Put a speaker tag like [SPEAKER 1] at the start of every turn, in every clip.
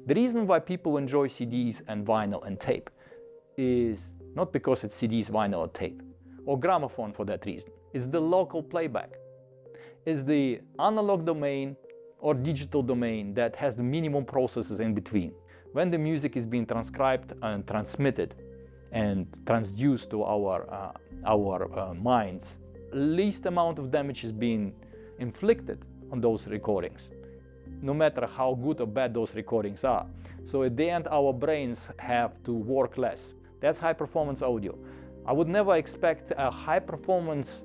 [SPEAKER 1] The reason why people enjoy CDs and vinyl and tape is not because it's CDs, vinyl or tape, or gramophone for that reason. It's the local playback. It's the analog domain or digital domain that has the minimum processes in between. When the music is being transcribed and transmitted and transduced to our minds, least amount of damage is being inflicted on those recordings, no matter how good or bad those recordings are. So at the end, our brains have to work less. That's high performance audio. I would never expect a high performance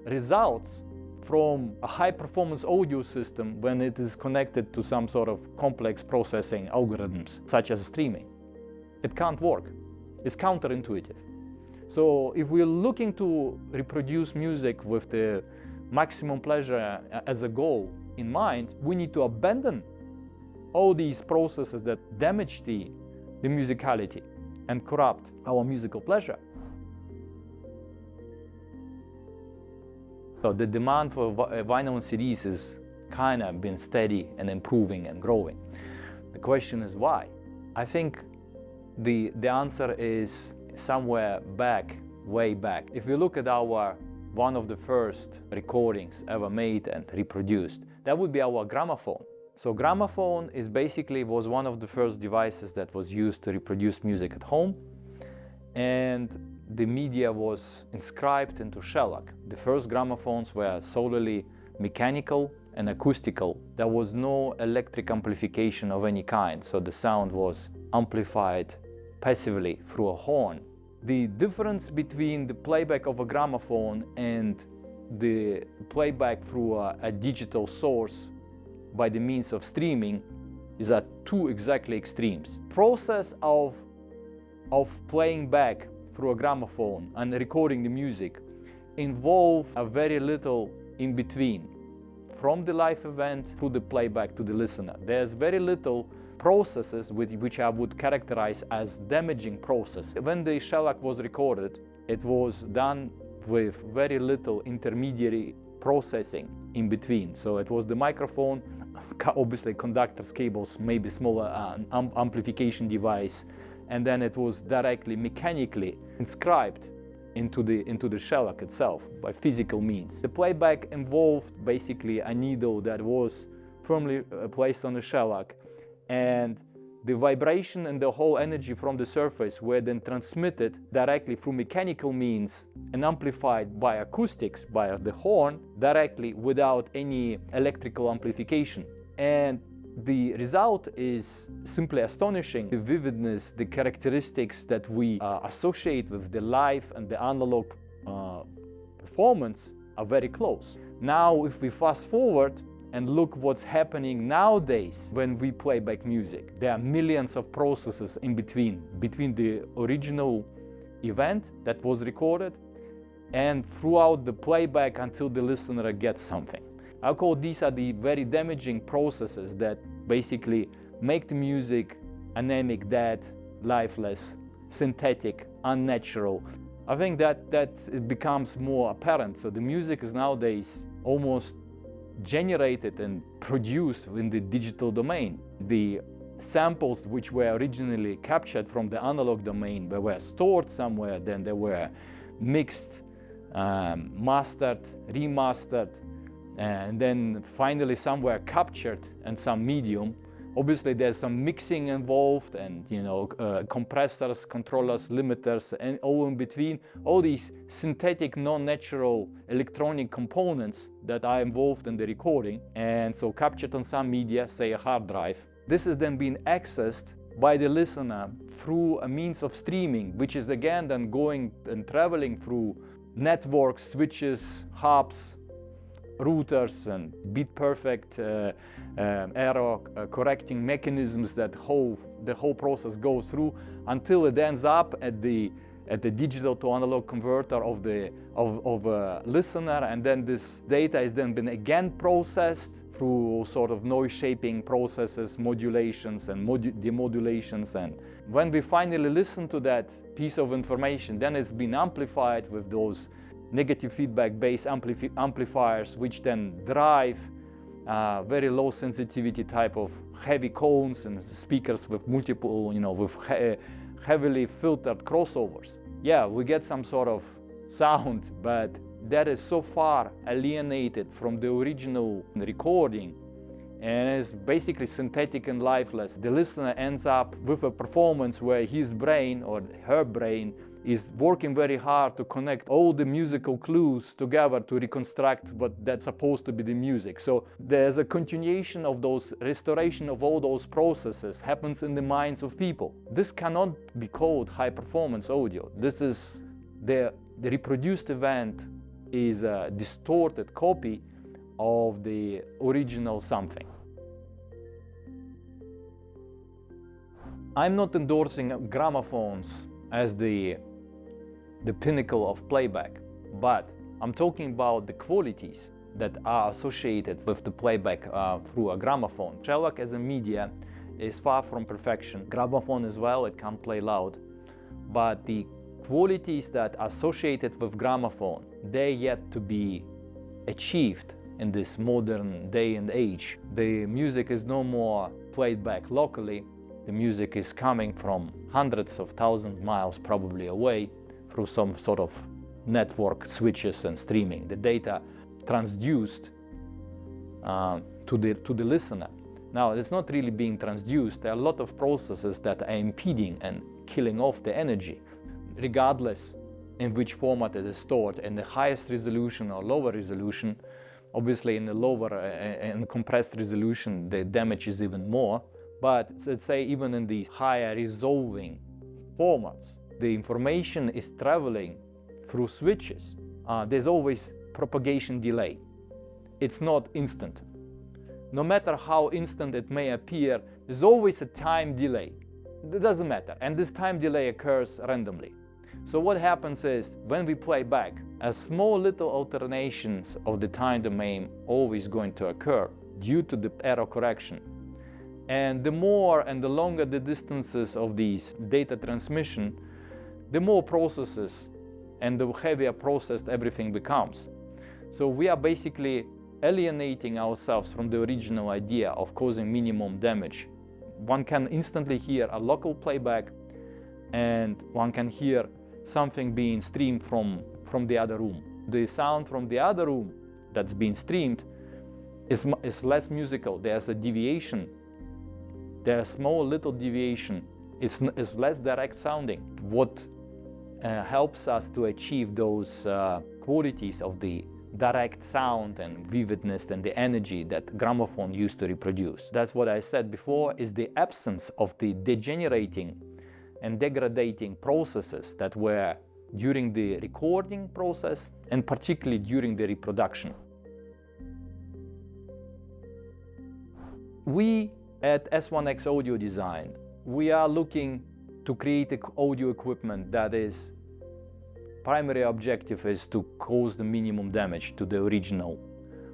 [SPEAKER 1] results from a high performance audio system when it is connected to some sort of complex processing algorithms, such as streaming. It can't work. It's counterintuitive. So if we're looking to reproduce music with the maximum pleasure as a goal in mind, we need to abandon all these processes that damage the musicality and corrupt our musical pleasure. So the demand for vinyl and CDs has kind of been steady and improving and growing. The question is why? I think the answer is somewhere back, way back. If you look at one of the first recordings ever made and reproduced, that would be our gramophone. So gramophone was one of the first devices that was used to reproduce music at home, and the media was inscribed into shellac. The first gramophones were solely mechanical and acoustical. There was no electric amplification of any kind, so the sound was amplified passively through a horn. The difference between the playback of a gramophone and the playback through a digital source by the means of streaming is at two exactly extremes. Process of playing back through a gramophone and recording the music involve a very little in between, from the live event through the playback to the listener. There's very little processes which I would characterize as damaging process. When the shellac was recorded, it was done with very little intermediary processing in between. So it was the microphone, obviously conductors, cables, maybe smaller amplification device, and then it was directly mechanically inscribed into the shellac itself by physical means. The playback involved basically a needle that was firmly placed on the shellac, and the vibration and the whole energy from the surface were then transmitted directly through mechanical means and amplified by acoustics, by the horn, directly without any electrical amplification. And the result is simply astonishing. The vividness, the characteristics that we associate with the live and the analog performance are very close. Now, if we fast forward and look what's happening nowadays when we play back music, there are millions of processes in between the original event that was recorded and throughout the playback until the listener gets something. I call these are the very damaging processes that basically make the music anemic, dead, lifeless, synthetic, unnatural. I think that it becomes more apparent. So the music is nowadays almost generated and produced in the digital domain. The samples which were originally captured from the analog domain were stored somewhere, then they were mixed, mastered, remastered, and then finally somewhere captured in some medium. Obviously there's some mixing involved and compressors, controllers, limiters, and all in between, all these synthetic, non-natural electronic components that are involved in the recording, and so captured on some media, say a hard drive. This is then being accessed by the listener through a means of streaming, which is again then going and traveling through networks, switches, hubs, routers, and beat perfect error correcting mechanisms that the whole process goes through until it ends up at the digital to analog converter of a listener, and then this data is then been again processed through sort of noise shaping processes, modulations and demodulations, and when we finally listen to that piece of information, then it's been amplified with those negative feedback based amplifiers, which then drive very low sensitivity type of heavy cones and speakers with multiple, with heavily filtered crossovers. Yeah, we get some sort of sound, but that is so far alienated from the original recording and is basically synthetic and lifeless. The listener ends up with a performance where his brain or her brain is working very hard to connect all the musical clues together to reconstruct what that's supposed to be the music. So there's a continuation of those, restoration of all those processes happens in the minds of people. This cannot be called high performance audio. This is the reproduced event is a distorted copy of the original something. I'm not endorsing gramophones as the pinnacle of playback, but I'm talking about the qualities that are associated with the playback through a gramophone. Shellac as a media is far from perfection. Gramophone as well, it can play loud, but the qualities that are associated with gramophone, they're yet to be achieved in this modern day and age. The music is no more played back locally. The music is coming from hundreds of thousands of miles probably away through some sort of network switches and streaming. The data transduced to the listener. Now, it's not really being transduced. There are a lot of processes that are impeding and killing off the energy, regardless in which format it is stored, in the highest resolution or lower resolution. Obviously, in the lower and compressed resolution, the damage is even more. But let's say even in these higher resolving formats, the information is traveling through switches. There's always propagation delay. It's not instant. No matter how instant it may appear, there's always a time delay. It doesn't matter. And this time delay occurs randomly. So what happens is, when we play back, a small little alternations of the time domain always going to occur due to the error correction. And the more and the longer the distances of these data transmission, the more processes and the heavier processed everything becomes. So we are basically alienating ourselves from the original idea of causing minimum damage. One can instantly hear a local playback, and one can hear something being streamed from the other room. The sound from the other room that's being streamed is less musical. There's a deviation. There's a small little deviation. It's less direct sounding. What helps us to achieve those qualities of the direct sound and vividness and the energy that gramophone used to reproduce. That's what I said before, is the absence of the degenerating and degrading processes that were during the recording process and particularly during the reproduction. We at S1X Audio Design, we are looking to create audio equipment that is primary objective is to cause the minimum damage to the original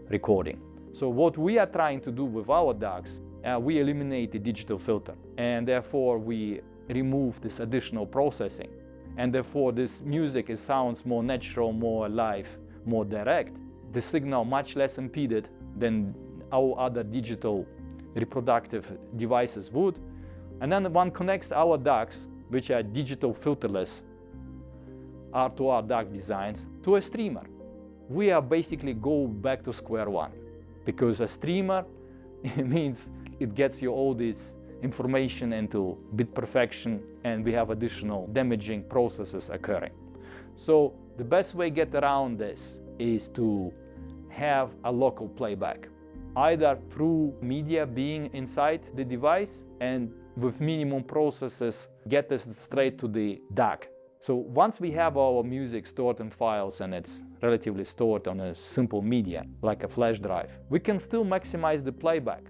[SPEAKER 1] recording. So what we are trying to do with our DACs, we eliminate the digital filter, and therefore we remove this additional processing, and therefore this music sounds more natural, more alive, more direct. The signal much less impeded than our other digital reproductive devices would. And then one connects our DACs, which are digital filterless R2R DAC designs, to a streamer. We are basically go back to square one, because a streamer means it gets you all this information into bit perfection, and we have additional damaging processes occurring. So the best way to get around this is to have a local playback, either through media being inside the device and with minimum processes get us straight to the DAC. So once we have our music stored in files and it's relatively stored on a simple media like a flash drive, we can still maximize the playback.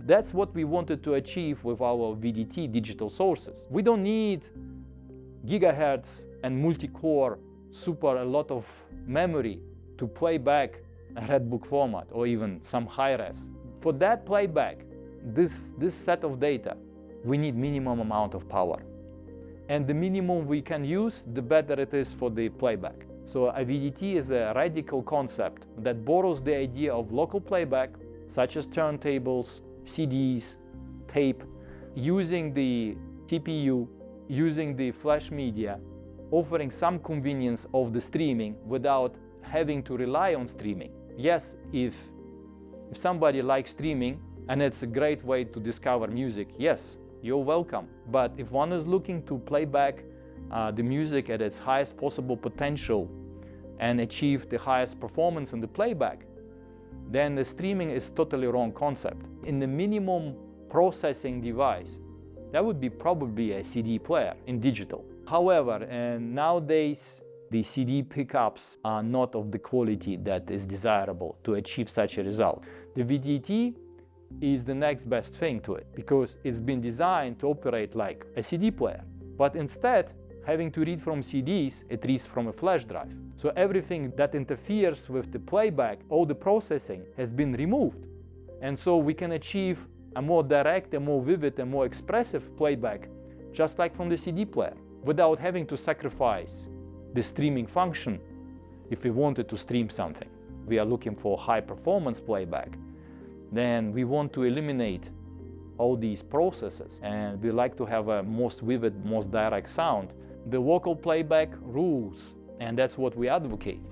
[SPEAKER 1] That's what we wanted to achieve with our VDT digital sources. We don't need gigahertz and multi-core a lot of memory to play back a Redbook format or even some high-res. For that playback, this set of data, we need minimum amount of power. And the minimum we can use, the better it is for the playback. So a VDT is a radical concept that borrows the idea of local playback such as turntables, CDs, tape, using the CPU, using the flash media, offering some convenience of the streaming without having to rely on streaming. Yes, if somebody likes streaming and it's a great way to discover music, yes, you're welcome. But if one is looking to play back the music at its highest possible potential and achieve the highest performance in the playback, then the streaming is totally wrong concept. In the minimum processing device, that would be probably a CD player in digital. However, nowadays the CD pickups are not of the quality that is desirable to achieve such a result. The VDT is the next best thing to it because it's been designed to operate like a CD player, but instead having to read from CDs, it reads from a flash drive. So everything that interferes with the playback, all the processing has been removed. And so we can achieve a more direct, a more vivid, a more expressive playback, just like from the CD player, without having to sacrifice the streaming function if we wanted to stream something. We are looking for high performance playback, then we want to eliminate all these processes and we like to have a most vivid, most direct sound. The local playback rules, and that's what we advocate.